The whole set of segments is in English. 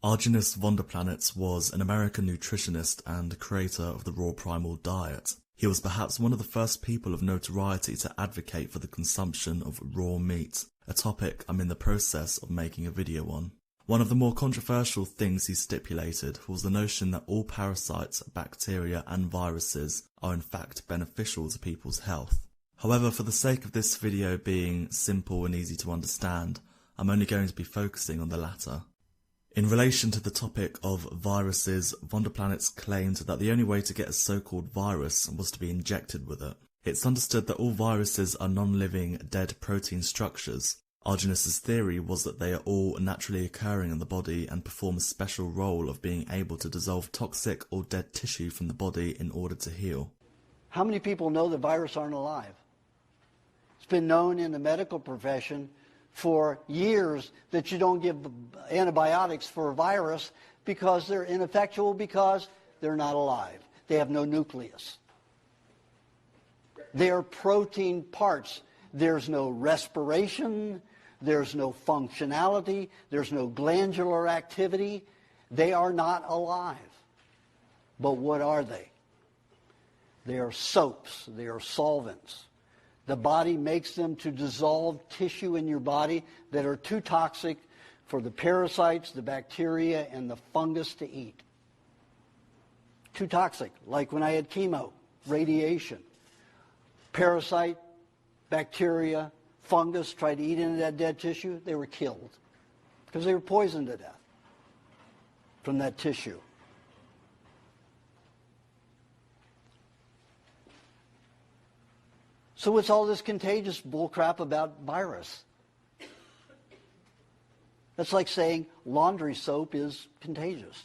Arjunus Vonderplanitz was an American nutritionist and creator of the raw primal diet. He was perhaps one of the first people of notoriety to advocate for the consumption of raw meat, a topic I'm in the process of making a video on. One of the more controversial things he stipulated was the notion that all parasites, bacteria and viruses are in fact beneficial to people's health. However, for the sake of this video being simple and easy to understand, I'm only going to be focusing on the latter. In relation to the topic of viruses, Vonderplanitz claimed that the only way to get a so-called virus was to be injected with it. It's understood that all viruses are non-living, dead protein structures. Arjunus's theory was that they are all naturally occurring in the body and perform a special role of being able to dissolve toxic or dead tissue from the body in order to heal. How many people know that viruses aren't alive? It's been known in the medical profession for years that you don't give antibiotics for a virus because they're ineffectual, because they're not alive. They have no nucleus. They are protein parts. There's no respiration, there's no functionality, there's no glandular activity. They are not alive. But what are they? They are soaps, they are solvents. The body makes them to dissolve tissue in your body that are too toxic for the parasites, the bacteria, and the fungus to eat. Too toxic, like when I had chemo, radiation. Parasite, bacteria, fungus tried to eat into that dead tissue, they were killed because they were poisoned to death from that tissue. So what's all this contagious bullcrap about virus? That's like saying laundry soap is contagious.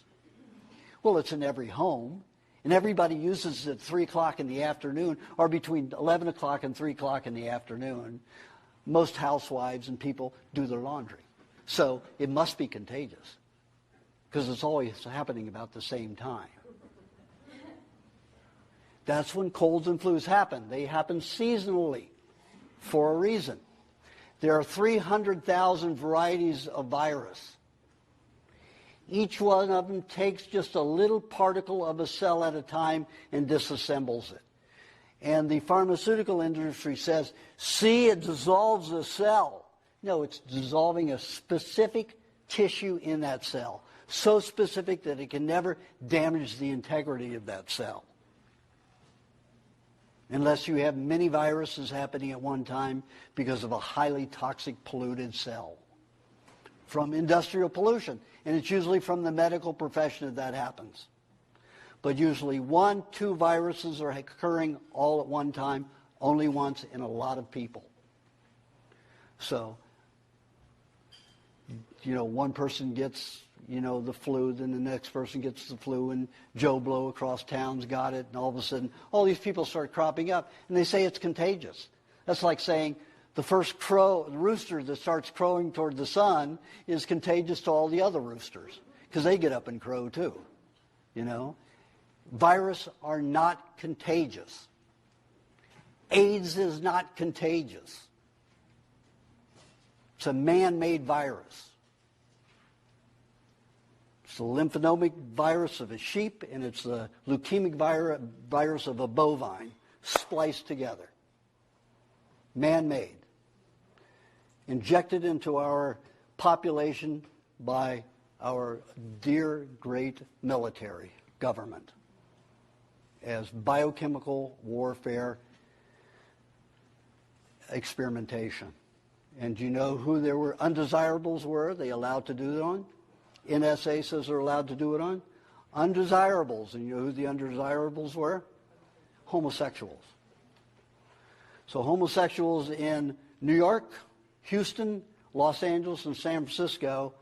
Well, it's in every home, and everybody uses it at 3 o'clock in the afternoon, or between 11 o'clock and 3 o'clock in the afternoon. Most housewives and people do their laundry. So it must be contagious, because it's always happening about the same time. That's when colds and flus happen. They happen seasonally for a reason. There are 300,000 varieties of virus. Each one of them takes just a little particle of a cell at a time and disassembles it. And the pharmaceutical industry says, see, it dissolves a cell. No, it's dissolving a specific tissue in that cell, so specific that it can never damage the integrity of that cell. Unless you have many viruses happening at one time because of a highly toxic polluted cell from industrial pollution. And it's usually from the medical profession that happens. But usually 1, 2 viruses are occurring all at one time, only once in a lot of people. So, one person gets the flu, then the next person gets the flu, and Joe Blow across town's got it, and all of a sudden, all these people start cropping up, and they say it's contagious. That's like saying the first rooster that starts crowing toward the sun is contagious to all the other roosters, because they get up and crow too, Viruses are not contagious. AIDS is not contagious. It's a man-made virus. It's the lymphonomic virus of a sheep, and it's the leukemic virus of a bovine, spliced together. Man-made. Injected into our population by our dear great military government as biochemical warfare experimentation. And do you know who there were undesirables were they allowed to do it on? NSA says they're allowed to do it on undesirables. And you know who the undesirables were? Homosexuals. So homosexuals in New York, Houston, Los Angeles, and San Francisco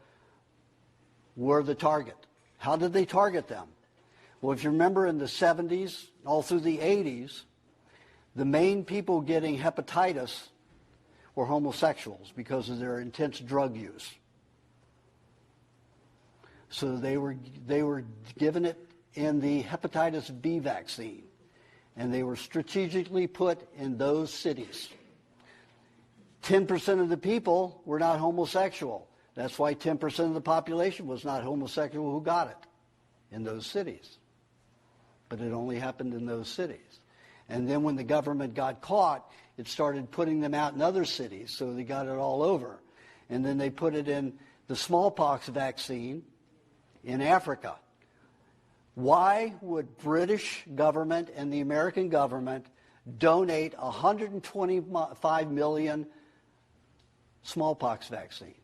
were the target. How did they target them? Well, if you remember in the 70s, all through the 80s, the main people getting hepatitis were homosexuals because of their intense drug use. So they were given it in the hepatitis B vaccine, and they were strategically put in those cities. 10% of the people were not homosexual, That's why 10% of the population was not homosexual who got it in those cities. But it only happened in those cities. And then when the government got caught, it started putting them out in other cities, so they got it all over. And then they put it in the smallpox vaccine in Africa. Why would British government and the American government donate 125 million smallpox vaccines?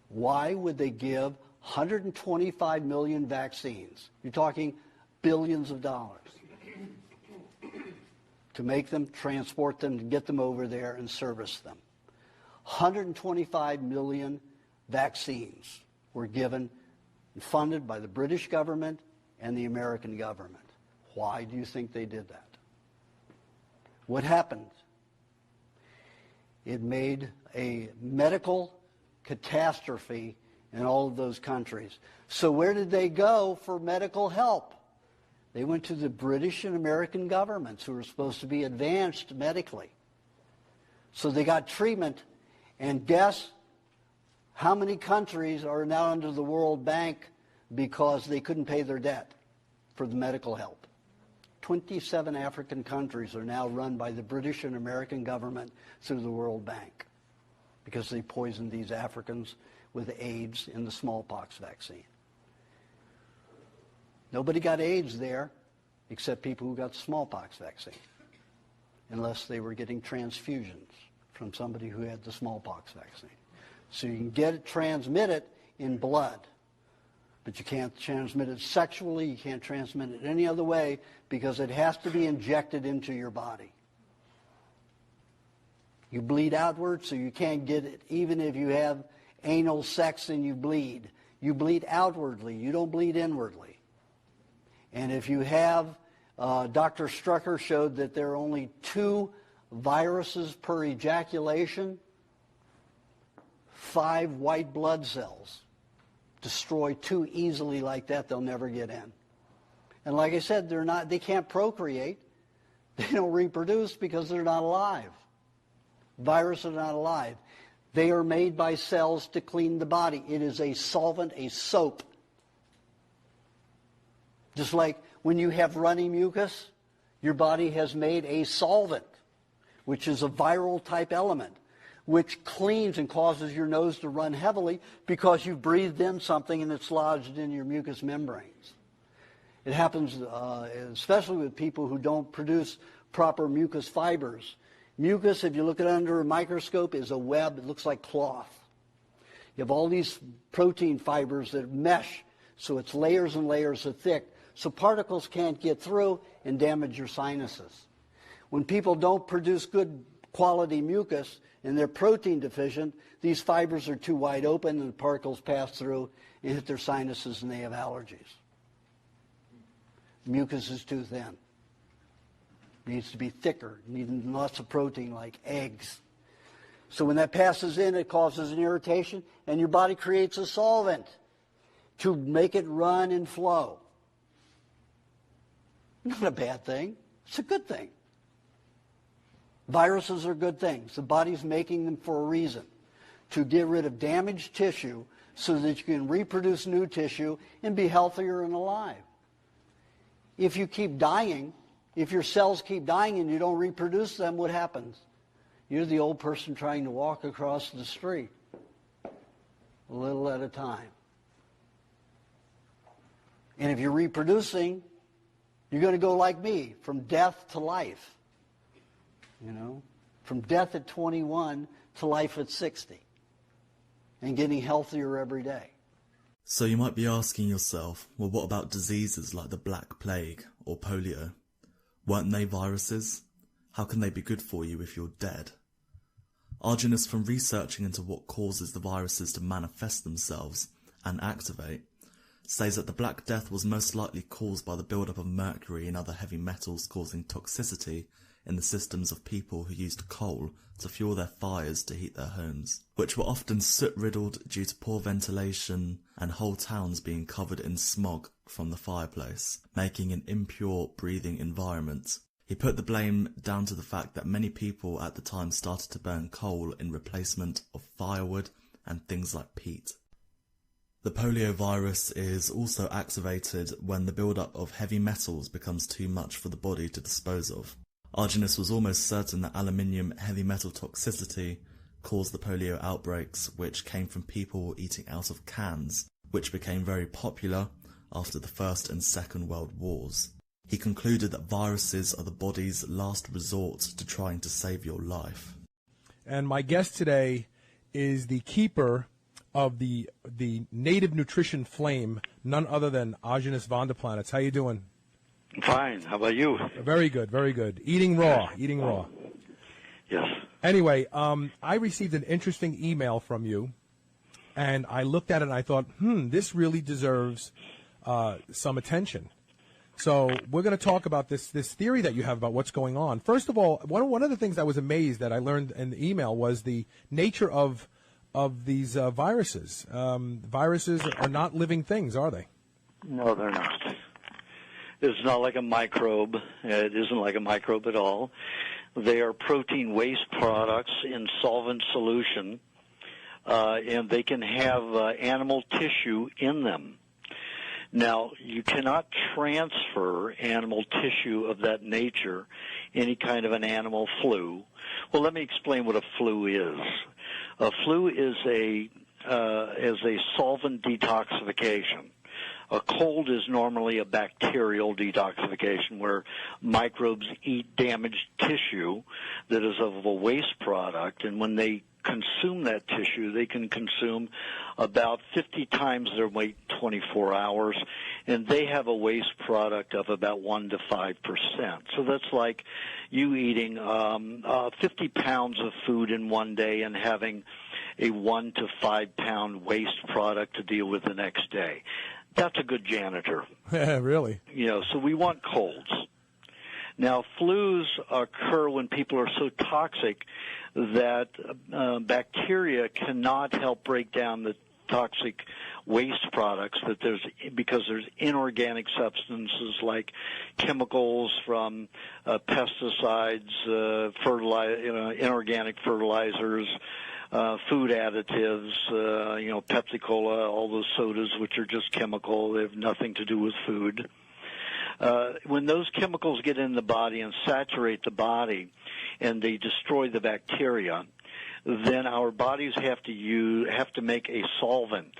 Why would they give 125 million vaccines? You're talking billions of dollars to make them, transport them, to get them over there and service them. 125 million vaccines were given and funded by the British government and the American government. Why do you think they did that? What happened? It made a medical catastrophe in all of those countries. So where did they go for medical help? They went to the British and American governments, who were supposed to be advanced medically. So they got treatment, and guess how many countries are now under the World Bank because they couldn't pay their debt for the medical help? 27 African countries are now run by the British and American government through the World Bank because they poisoned these Africans with AIDS in the smallpox vaccine. Nobody got AIDS there except people who got the smallpox vaccine, unless they were getting transfusions from somebody who had the smallpox vaccine. So you can get it, transmit it in blood, but you can't transmit it sexually, you can't transmit it any other way, because it has to be injected into your body. You bleed outward, so you can't get it. Even if you have anal sex and you bleed outwardly, you don't bleed inwardly. And if you have, Dr. Strucker showed that there are only 2 viruses per ejaculation. 5 white blood cells destroy 2 easily like that, they'll never get in. And like I said, they can't procreate. They don't reproduce because they're not alive. Viruses are not alive. They are made by cells to clean the body. It is a solvent, a soap. Just like when you have runny mucus, your body has made a solvent, which is a viral type element, which cleans and causes your nose to run heavily because you've breathed in something and it's lodged in your mucous membranes. It happens especially with people who don't produce proper mucus fibers. Mucus, if you look at it under a microscope, is a web. It looks like cloth. You have all these protein fibers that mesh, so it's layers and layers of thick, so particles can't get through and damage your sinuses. When people don't produce good quality mucus and they're protein deficient, these fibers are too wide open and the particles pass through and hit their sinuses and they have allergies. Mucus is too thin. It needs to be thicker, needing lots of protein like eggs. So when that passes in, it causes an irritation and your body creates a solvent to make it run and flow. Not a bad thing. It's a good thing. Viruses are good things. The body's making them for a reason, to get rid of damaged tissue so that you can reproduce new tissue and be healthier and alive. If you keep dying, if your cells keep dying and you don't reproduce them, what happens? You're the old person trying to walk across the street, a little at a time. And if you're reproducing, you're going to go like me, from death to life. You know, from death at 21 to life at 60. And getting healthier every day. So you might be asking yourself, well, what about diseases like the Black Plague or polio? Weren't they viruses? How can they be good for you if you're dead? Arjun, from researching into what causes the viruses to manifest themselves and activate, says that the Black Death was most likely caused by the buildup of mercury and other heavy metals causing toxicity in the systems of people who used coal to fuel their fires to heat their homes, which were often soot-riddled due to poor ventilation and whole towns being covered in smog from the fireplace, making an impure breathing environment. He put the blame down to the fact that many people at the time started to burn coal in replacement of firewood and things like peat. The poliovirus is also activated when the buildup of heavy metals becomes too much for the body to dispose of. Argenis was almost certain that aluminium heavy metal toxicity caused the polio outbreaks, which came from people eating out of cans, which became very popular after the First and Second World Wars. He concluded that viruses are the body's last resort to trying to save your life. And my guest today is the keeper of the native nutrition flame, none other than Argenis von der Planets. How you doing? Fine. How about you? Very good, very good. Eating raw. Yes. Anyway, I received an interesting email from you, and I looked at it and I thought, this really deserves some attention. So we're going to talk about this theory that you have about what's going on. First of all, one of the things I was amazed that I learned in the email was the nature of these viruses. Viruses are not living things, are they? No, they're not. It's not like a microbe. It isn't like a microbe at all. They are protein waste products in solvent solution, and they can have animal tissue in them. Now, you cannot transfer animal tissue of that nature, any kind of an animal flu. Well, let me explain what a flu is. A flu is a solvent detoxification. A cold is normally a bacterial detoxification where microbes eat damaged tissue that is of a waste product, and when they consume that tissue, they can consume about 50 times their weight 24 hours, and they have a waste product of about 1 to 5%. So that's like you eating 50 pounds of food in one day and having a 1 to 5 pound waste product to deal with the next day. That's a good janitor. Really? So we want colds. Now, flus occur when people are so toxic that bacteria cannot help break down the toxic waste products because there's inorganic substances like chemicals from pesticides, inorganic fertilizers, food additives, Pepsi-Cola, all those sodas which are just chemical. They have nothing to do with food. When those chemicals get in the body and saturate the body and they destroy the bacteria, then our bodies have to make a solvent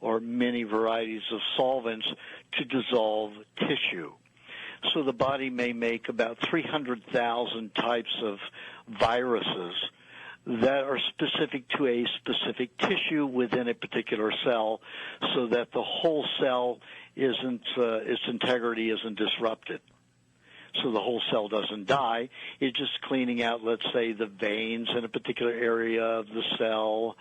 or many varieties of solvents to dissolve tissue. So the body may make about 300,000 types of viruses that are specific to a specific tissue within a particular cell, so that the whole cell its integrity isn't disrupted. So the whole cell doesn't die. It's just cleaning out, let's say, the veins in a particular area of the cell,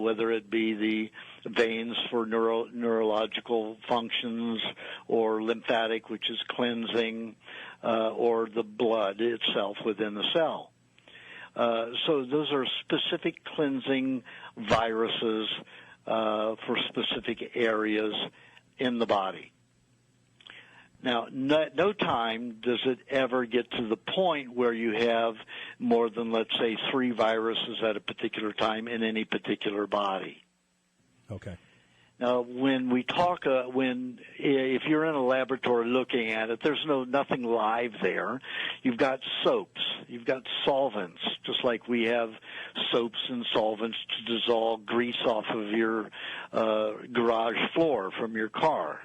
whether it be the veins for neurological functions or lymphatic, which is cleansing, or the blood itself within the cell. So those are specific cleansing viruses for specific areas in the body. Now, no time does it ever get to the point where you have more than, let's say, 3 viruses at a particular time in any particular body. Okay. Now, when we talk, if you're in a laboratory looking at it, there's nothing live there. You've got soaps, you've got solvents, just like we have soaps and solvents to dissolve grease off of your garage floor from your car.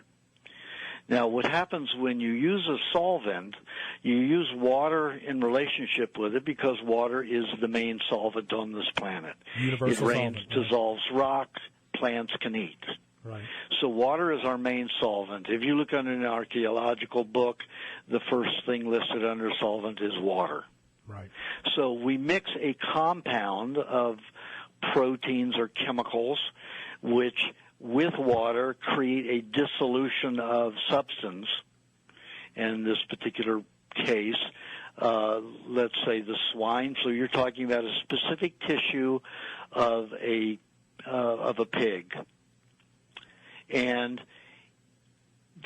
Now, what happens when you use a solvent, you use water in relationship with it because water is the main solvent on this planet. Universal it rains, solvent, dissolves rock, plants can eat. Right. So water is our main solvent. If you look under an archaeological book, the first thing listed under solvent is water. Right. So we mix a compound of proteins or chemicals which with water create a dissolution of substance. In this particular case, let's say the swine flu, you're talking about a specific tissue of a pig. And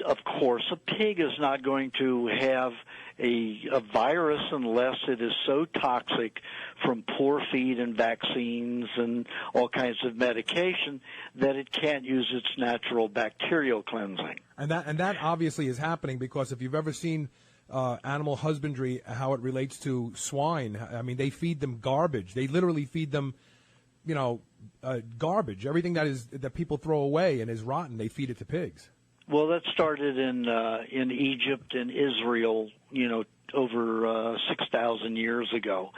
of course, a pig is not going to have a virus unless it is so toxic from poor feed and vaccines and all kinds of medication that it can't use its natural bacterial cleansing. And that obviously is happening, because if you've ever seen animal husbandry, how it relates to swine, I mean, they feed them garbage. They literally feed them, garbage. Everything that people throw away and is rotten, they feed it to pigs. Well, that started in Egypt and Israel, over 6,000 years ago.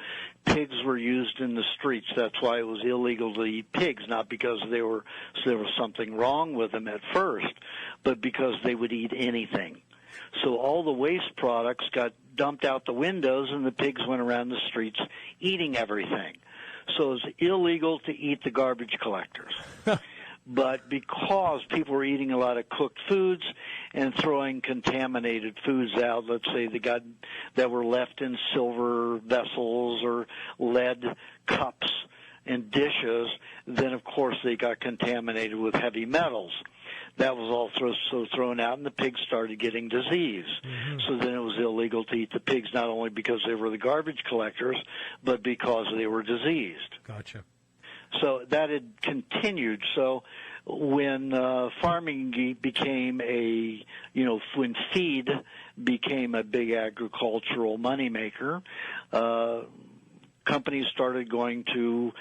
Pigs were used in the streets. That's why it was illegal to eat pigs, not because there was something wrong with them at first, but because they would eat anything. So all the waste products got dumped out the windows, and the pigs went around the streets eating everything. So it was illegal to eat the garbage collectors. But because people were eating a lot of cooked foods and throwing contaminated foods out, let's say that were left in silver vessels or lead cups and dishes, then of course they got contaminated with heavy metals. That was all thrown out, and the pigs started getting disease. Mm-hmm. So then it was illegal to eat the pigs, not only because they were the garbage collectors, but because they were diseased. Gotcha. So that had continued. So when farming became when feed became a big agricultural moneymaker, companies started going to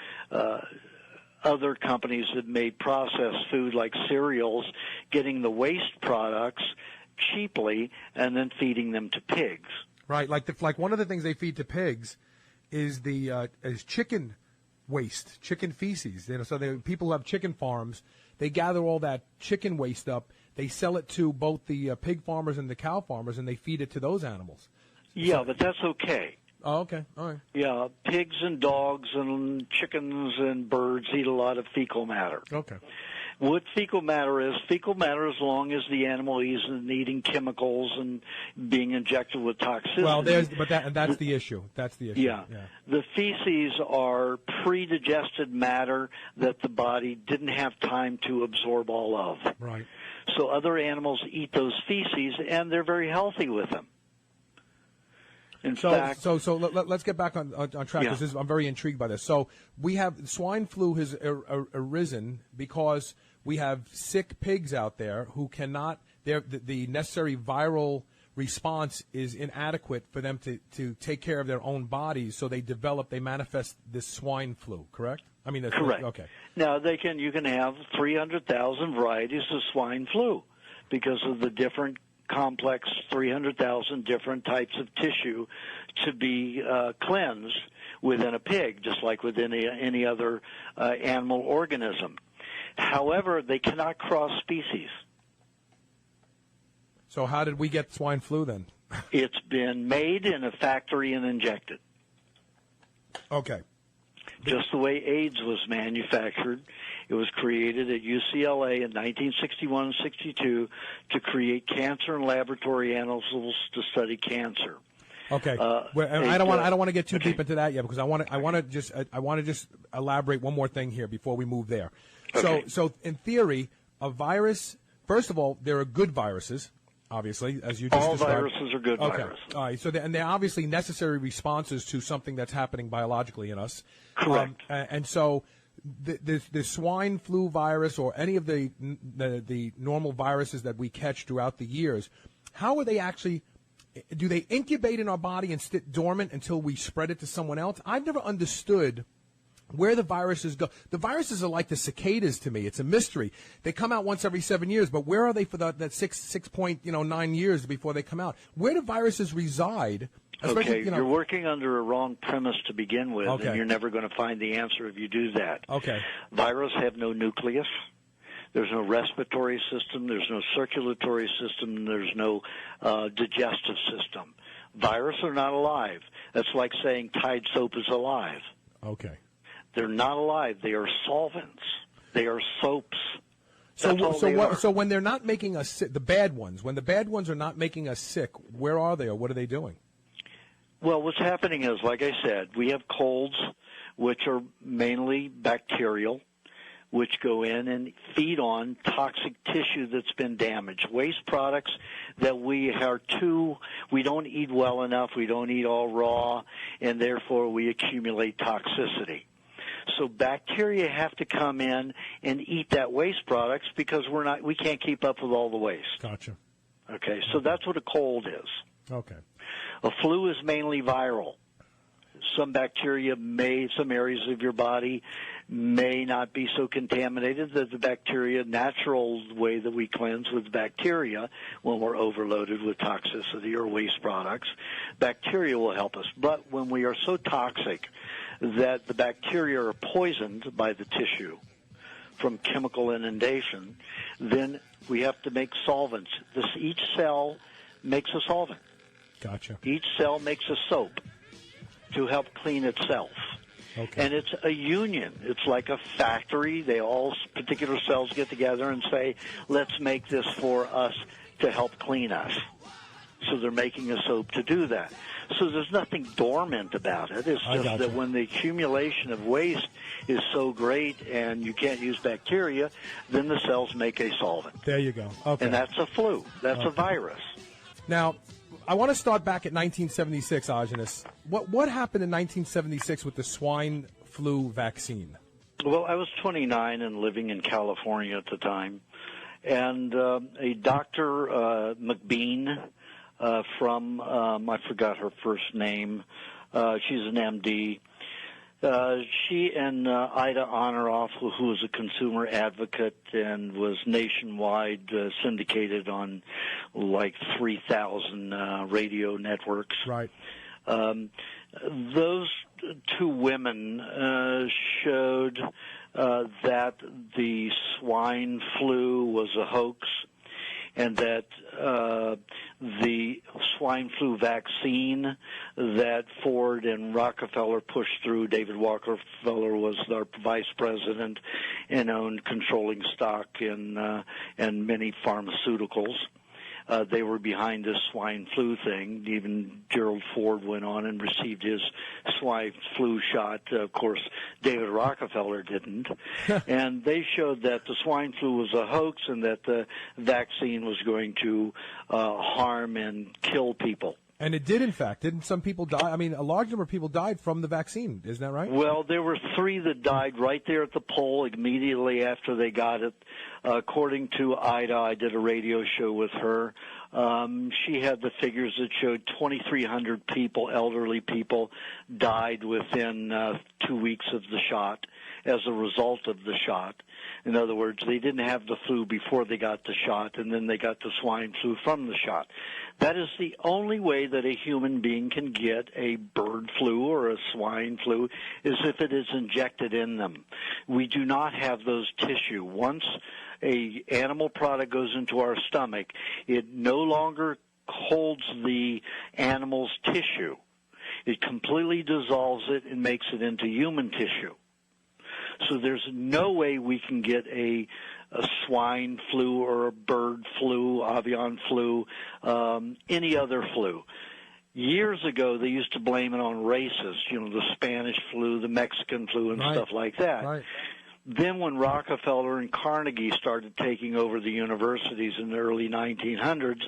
other companies that made processed food like cereals, getting the waste products cheaply and then feeding them to pigs. Right, like one of the things they feed to pigs is is chicken waste, chicken feces. So people who have chicken farms, they gather all that chicken waste up. They sell it to both the pig farmers and the cow farmers, and they feed it to those animals. Yeah, but that's okay. Oh, okay. All right. Yeah, pigs and dogs and chickens and birds eat a lot of fecal matter. Okay. What fecal matter is as long as the animal isn't eating chemicals and being injected with toxicity. Well, that's the issue. That's the issue. Yeah. The feces are pre-digested matter that the body didn't have time to absorb all of. Right. So other animals eat those feces, and they're very healthy with them. So let's get back on track, because I'm very intrigued by this. So we have swine flu has arisen because we have sick pigs out there who cannot. The necessary viral response is inadequate for them to take care of their own bodies. So they manifest this swine flu. Correct? I mean, correct. Okay. Now you can have 300,000 varieties of swine flu because of the different complex 300,000 different types of tissue to be cleansed within a pig, just like within any other animal organism. However, they cannot cross species. So how did we get swine flu then? It's been made in a factory and injected. Okay. Just the way AIDS was manufactured. It was created at UCLA in 1961-62 to create cancer in laboratory animals to study cancer. Okay. I don't want to get too deep into that yet, because I want to just elaborate one more thing here before we move there. Okay. So in theory, a virus. First of all, there are good viruses. Obviously, as you just described. All viruses are good viruses. All right. So they're obviously necessary responses to something that's happening biologically in us. Correct. And so the swine flu virus or any of the normal viruses that we catch throughout the years, how are they actually? Do they incubate in our body and sit dormant until we spread it to someone else? I've never understood where the viruses go. The viruses are like the cicadas to me. It's a mystery. They come out once every 7 years, but where are they for that 6.9 years before they come out? Where do viruses reside? Okay, you're working under a wrong premise to begin with, and you're never going to find the answer if you do that. Okay. Viruses have no nucleus. There's no respiratory system. There's no circulatory system. There's no digestive system. Viruses are not alive. That's like saying Tide soap is alive. Okay. They're not alive. They are solvents. They are soaps. So when they're not making us sick, when the bad ones are not making us sick, where are they, or what are they doing? Well, what's happening is, like I said, we have colds, which are mainly bacterial. which go in and feed on toxic tissue that's been damaged. Waste products that we don't eat well enough, we don't eat all raw, and therefore we accumulate toxicity. So bacteria have to come in and eat that waste products because we can't keep up with all the waste. Gotcha. Okay, so that's what a cold is. Okay. A flu is mainly viral. Some bacteria some areas of your body may not be so contaminated that the bacteria, natural way that we cleanse with bacteria when we're overloaded with toxicity or waste products, bacteria will help us. But when we are so toxic that the bacteria are poisoned by the tissue from chemical inundation, then we have to make solvents. Each cell makes a solvent. Gotcha. Each cell makes a soap to help clean itself. Okay. And it's a union. It's like a factory. Particular cells get together and say, let's make this for us to help clean us. So they're making a soap to do that. So there's nothing dormant about it. It's just that when the accumulation of waste is so great and you can't use bacteria, then the cells make a solvent. There you go. Okay. And that's a flu. That's a virus. Now, I want to start back at 1976, Agenus. What happened in 1976 with the swine flu vaccine? Well, I was 29 and living in California at the time. And a Dr. McBean from, I forgot her first name. She's an MD. She and Ida Honoroff, who was a consumer advocate and was nationwide syndicated on like 3,000 radio networks. Right. Those two women showed that the swine flu was a hoax, and that the swine flu vaccine that Ford and Rockefeller pushed through, David Rockefeller was our vice president and owned controlling stock in many pharmaceuticals. They were behind this swine flu thing. Even Gerald Ford went on and received his swine flu shot. Of course, David Rockefeller didn't. And they showed that the swine flu was a hoax and that the vaccine was going to harm and kill people. And it did, in fact. Didn't some people die? I mean, a large number of people died from the vaccine. Isn't that right? Well, there were 3 that died right there at the pole immediately after they got it. According to Ida, I did a radio show with her. She had the figures that showed 2,300 people, elderly people, died within 2 weeks of the shot as a result of the shot. In other words, they didn't have the flu before they got the shot, and then they got the swine flu from the shot. That is the only way that a human being can get a bird flu or a swine flu, is if it is injected in them. We do not have those tissue. Once a animal product goes into our stomach, it no longer holds the animal's tissue. It completely dissolves it and makes it into human tissue. So there's no way we can get a swine flu or a bird flu, avian flu, any other flu. Years ago, they used to blame it on races, the Spanish flu, the Mexican flu, and stuff like that. Right. Then when Rockefeller and Carnegie started taking over the universities in the early 1900s,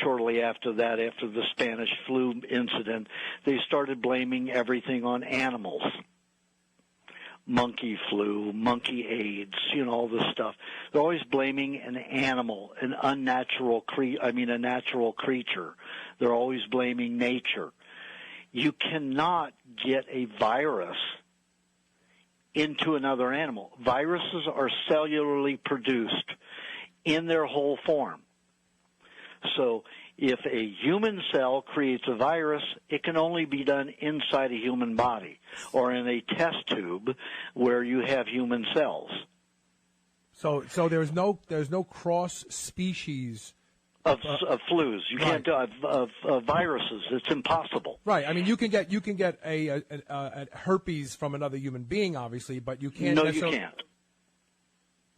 shortly after that, after the Spanish flu incident, they started blaming everything on animals. Monkey flu, monkey AIDS, all this stuff. They're always blaming an animal, a natural creature. They're always blaming nature. You cannot get a virus into another animal. Viruses are cellularly produced in their whole form. So if a human cell creates a virus, it can only be done inside a human body or in a test tube where you have human cells. So there's no cross species of flus. You can't do of viruses. It's impossible. Right. I mean, you can get a herpes from another human being, obviously, but you can't. No, you can't.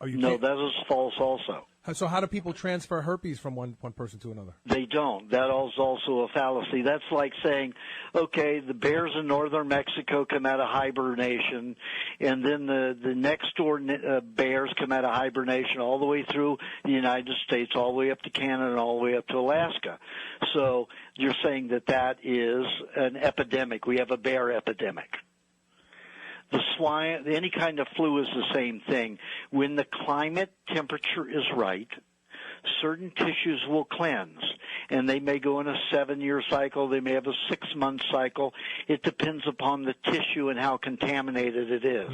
Oh, you no, can't? that is false also. So how do people transfer herpes from one person to another? They don't. That is also a fallacy. That's like saying, okay, the bears in northern Mexico come out of hibernation, and then the next door bears come out of hibernation all the way through the United States, all the way up to Canada, and all the way up to Alaska. So you're saying that is an epidemic. We have a bear epidemic. The swine, any kind of flu is the same thing. When the climate temperature is right, certain tissues will cleanse, and they may go in a 7-year cycle. They may have a 6-month cycle. It depends upon the tissue and how contaminated it is.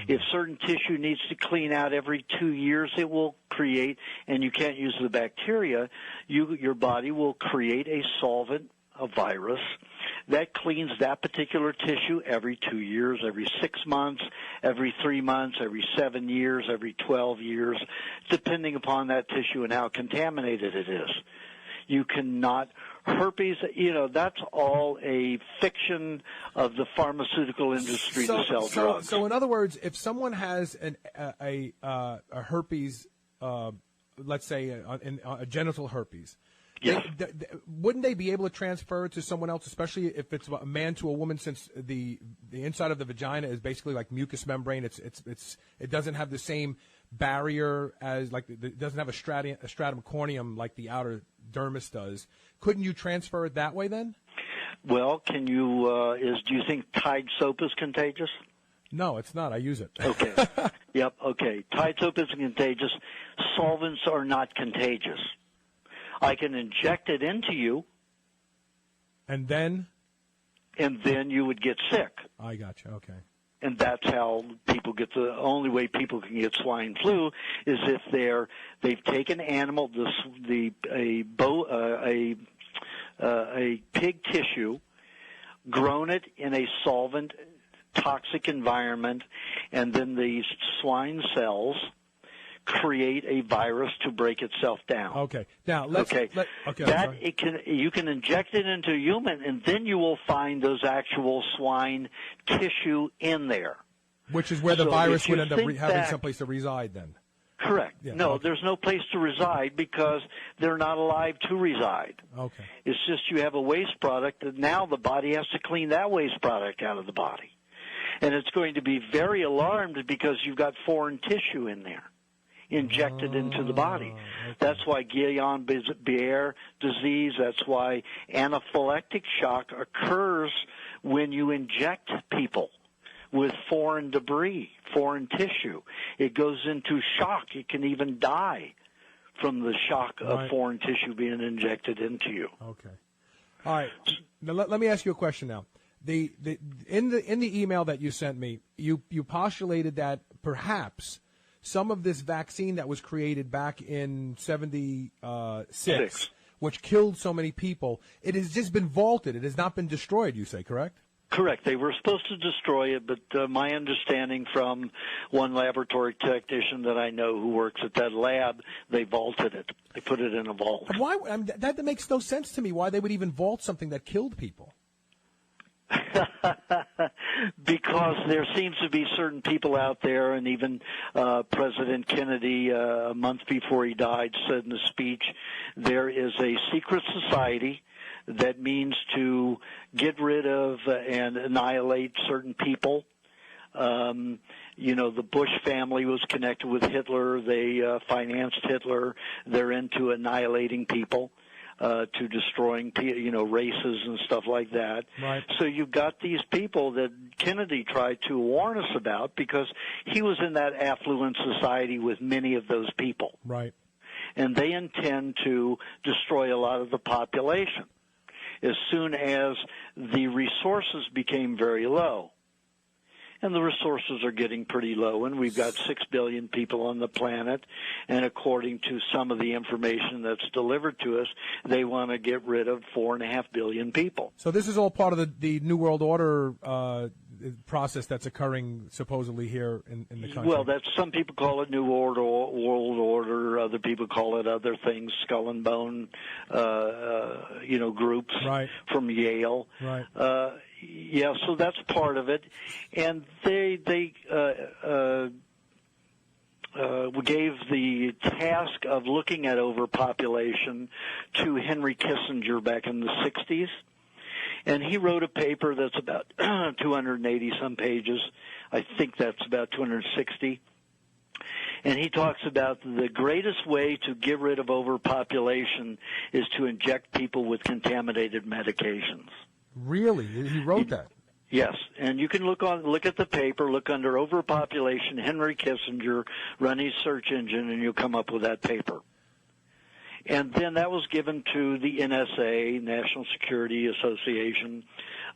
If certain tissue needs to clean out every 2 years, it will create, and you can't use the bacteria, your body will create a solvent, a virus, that cleans that particular tissue every 2 years, every 6 months, every 3 months, every 7 years, every 12 years, depending upon that tissue and how contaminated it is. You cannot, herpes, that's all a fiction of the pharmaceutical industry to sell drugs. So in other words, if someone has a herpes, let's say a genital herpes, yes. Wouldn't they be able to transfer it to someone else, especially if it's a man to a woman, since the inside of the vagina is basically like mucous membrane? It doesn't have the same barrier as it doesn't have a stratum corneum like the outer dermis does. Couldn't you transfer it that way then? Well, can you? Do you think Tide soap is contagious? No, it's not. I use it. Okay. Yep. Okay. Tide soap isn't contagious. Solvents are not contagious. I can inject it into you. And then you would get sick. I got you. Okay. And that's how people get the only way people can get swine flu is if they've taken animal, a pig tissue, grown it in a solvent, toxic environment, and then these swine cells create a virus to break itself down. Okay. Now you can inject it into a human, and then you will find those actual swine tissue in there. Which is where the virus would end up having someplace to reside then. Correct. Yeah, no, okay. There's no place to reside because they're not alive to reside. Okay. It's just you have a waste product, and now the body has to clean that waste product out of the body. And it's going to be very alarmed because you've got foreign tissue in there injected into the body. Okay. That's why Guillain-Barré disease, that's why anaphylactic shock occurs when you inject people with foreign debris, foreign tissue. It goes into shock. You can even die from the shock of foreign tissue being injected into you. Okay. All right. Now let me ask you a question now. In the email that you sent me, you postulated that perhaps some of this vaccine that was created back in 76, which killed so many people, it has just been vaulted. It has not been destroyed, you say, correct? Correct. They were supposed to destroy it, but my understanding from one laboratory technician that I know who works at that lab, they vaulted it. They put it in a vault. Why? That makes no sense to me, why they would even vault something that killed people. Because there seems to be certain people out there, and even President Kennedy, a month before he died, said in a speech, there is a secret society that means to get rid of and annihilate certain people. The Bush family was connected with Hitler. They financed Hitler. They're into annihilating people. To destroying, races and stuff like that. Right. So you've got these people that Kennedy tried to warn us about because he was in that affluent society with many of those people. Right. And they intend to destroy a lot of the population as soon as the resources became very low. And the resources are getting pretty low, and we've got 6 billion people on the planet, and according to some of the information that's delivered to us, they want to get rid of 4.5 billion people. So this is all part of the New World Order process that's occurring supposedly here in the country. Well, some people call it New World Order, other people call it other things, Skull and Bone, groups from Yale. Right. Yeah, so that's part of it, and they gave the task of looking at overpopulation to Henry Kissinger back in the 60s. And he wrote a paper that's about 280 some pages. I think that's about 260. And he talks about the greatest way to get rid of overpopulation is to inject people with contaminated medications. Really? He wrote that? Yes, and you can look at the paper, look under overpopulation, Henry Kissinger, run his search engine, and you'll come up with that paper. And then that was given to the NSA, National Security Association,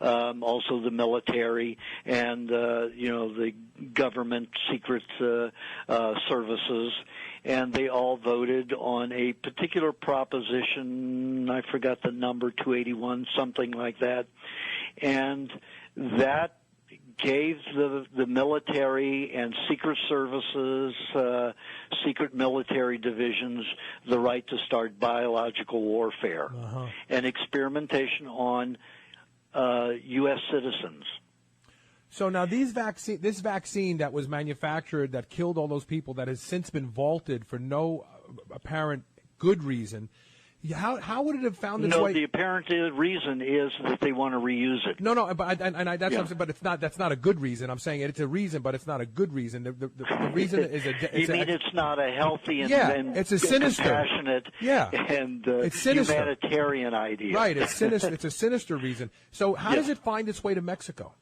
also the military, and the government secret services, and they all voted on a particular proposition. I forgot the number, 281, something like that, and that gave the military and secret services, secret military divisions, the right to start biological warfare and experimentation on U.S. citizens. So now this vaccine that was manufactured that killed all those people that has since been vaulted for no apparent good reason, how would it have found its way? No, the apparent reason is that they want to reuse it. No, but that's what I'm saying, but it's not. That's not a good reason. I'm saying it's a reason, but it's not a good reason. The reason is it's not a healthy and it's a sinister, compassionate, and it's sinister. Humanitarian idea. Right, it's sinister. It's a sinister reason. So how does it find its way to Mexico?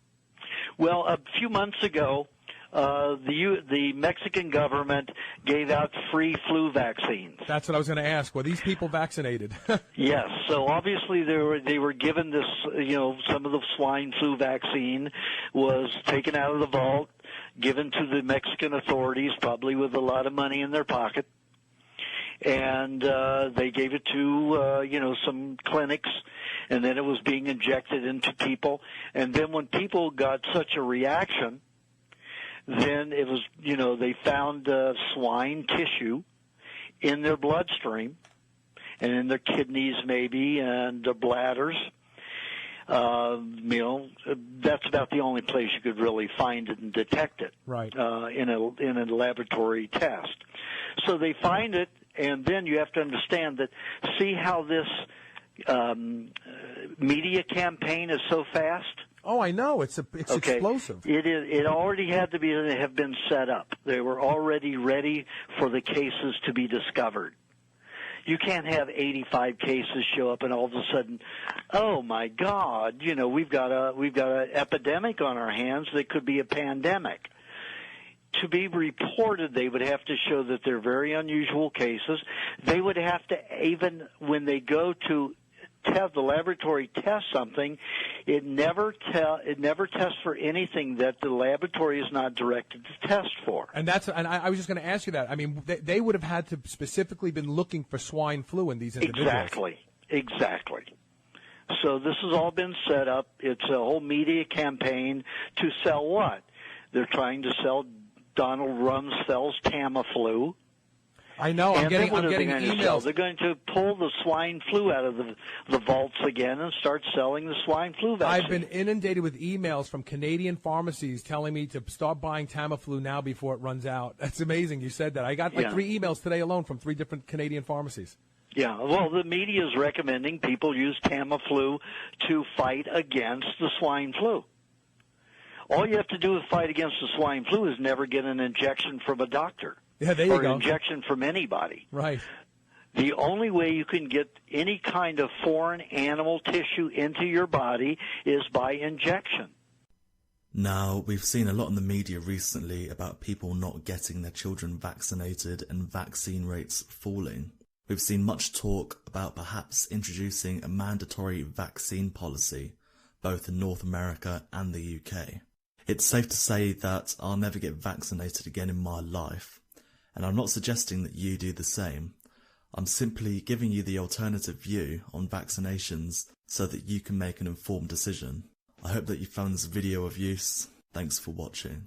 Well, a few months ago, the Mexican government gave out free flu vaccines. That's what I was going to ask. Were these people vaccinated? Yes. So obviously they were given this. Some of the swine flu vaccine was taken out of the vault, given to the Mexican authorities, probably with a lot of money in their pocket, and they gave it to some clinics, and then it was being injected into people, and then when people got such a reaction, then it was, they found swine tissue in their bloodstream and in their kidneys maybe and their bladders. That's about the only place you could really find it and detect it. Right. In a laboratory test. So they find it, and then you have to understand that, see how this media campaign is so fast? Oh, I know. It's explosive. It is. It already had to have been set up. They were already ready for the cases to be discovered. You can't have 85 cases show up and all of a sudden, oh my God, we've got an epidemic on our hands that could be a pandemic. To be reported, they would have to show that they're very unusual cases. They would have to, even when they go to the laboratory test something, it never tests for anything that the laboratory is not directed to test for. And I was just going to ask you that. I mean, they would have had to specifically been looking for swine flu in these individuals. Exactly. So this has all been set up. It's a whole media campaign to sell what? They're trying to sell Donald Rumsfeld's Tamiflu. I know. I'm getting emails. They're going to pull the swine flu out of the vaults again and start selling the swine flu vaccine. I've been inundated with emails from Canadian pharmacies telling me to start buying Tamiflu now before it runs out. That's amazing you said that. I got 3 emails today alone from 3 different Canadian pharmacies. Yeah, well, the media is recommending people use Tamiflu to fight against the swine flu. All you have to do to fight against the swine flu is never get an injection from a doctor. Yeah, there you or go. An injection from anybody. Right. The only way you can get any kind of foreign animal tissue into your body is by injection. Now, we've seen a lot in the media recently about people not getting their children vaccinated and vaccine rates falling. We've seen much talk about perhaps introducing a mandatory vaccine policy, both in North America and the UK. It's safe to say that I'll never get vaccinated again in my life. And I'm not suggesting that you do the same. I'm simply giving you the alternative view on vaccinations so that you can make an informed decision. I hope that you found this video of use. Thanks for watching.